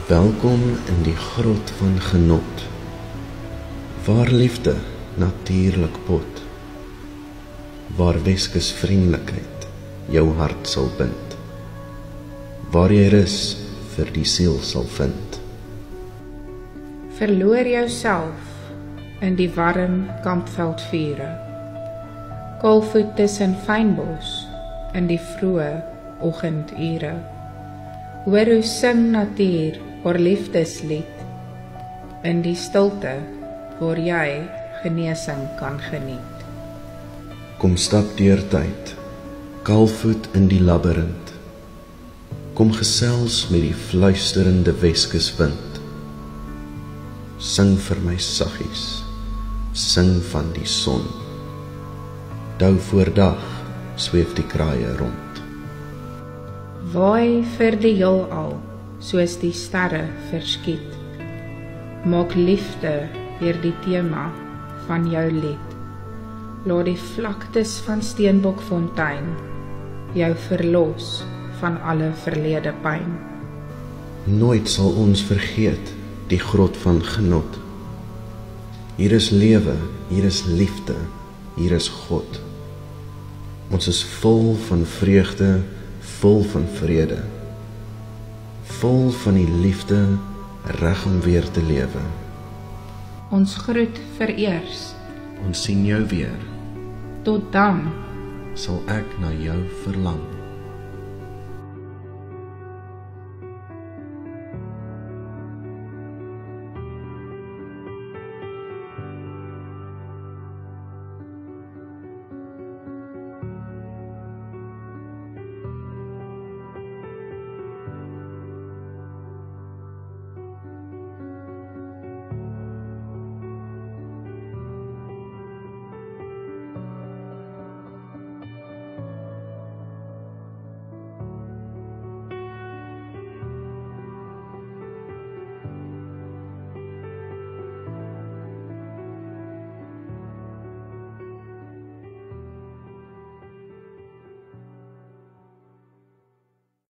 Welkom in die grot van genot, waar liefde natuurlik pot, waar Weskus vriendelikheid jou hart sal bind, waar jy rus vir die siel sal vind. Verloor jouself in die warm kampveldvure, koolvoet tussen fynbos in die vroeë oggendure. Hoor hoe sing natuur haar liefdeslied, in die stilte waar jy genesing kan geniet. Kom stap deur tyd, kaalvoet in die labirint, kom gesels met die fluisterende Weskuswind. Sing vir my saggies, sing van die son, dou voor dag sweef die kraaie rond. Waai vir die heelal, soos die sterre verskiet, maak liefde weer die tema van jou lied. Laat die vlaktes van Steenbokfontein jou verlos van alle verlede pyn. Nooit sal ons vergeet die grot van genot. Hier is lewe, hier is liefde, hier is God. Ons is vol van vreugde, vol van vrede, vol van die liefde, reg om weer te lewe. Ons groet vereers, Ons sien jou weer, tot dan. sal ek na jou verlang.